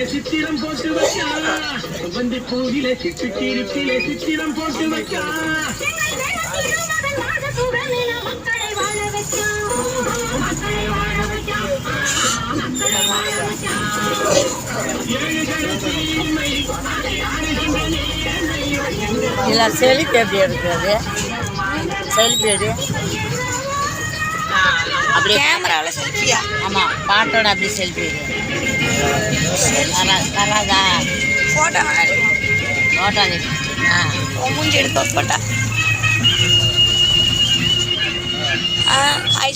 சித்திரம் போட்டு வைக்கா வந்து பூவில சித்திரம் போட்டு வைக்கா இல்லை செல்ஃபி எப்படி எடுக்கிறது செல்ஃபி எடு அப்படியே கேமராவில் செல்ஃபியா? ஆமாம் பாட்டோட அப்படி செல்ஃபி எடு நல்லாதா ஃபோட்டோ ஃபோட்டோ மூஞ்சி எடுத்து போட்டா. ஹாய்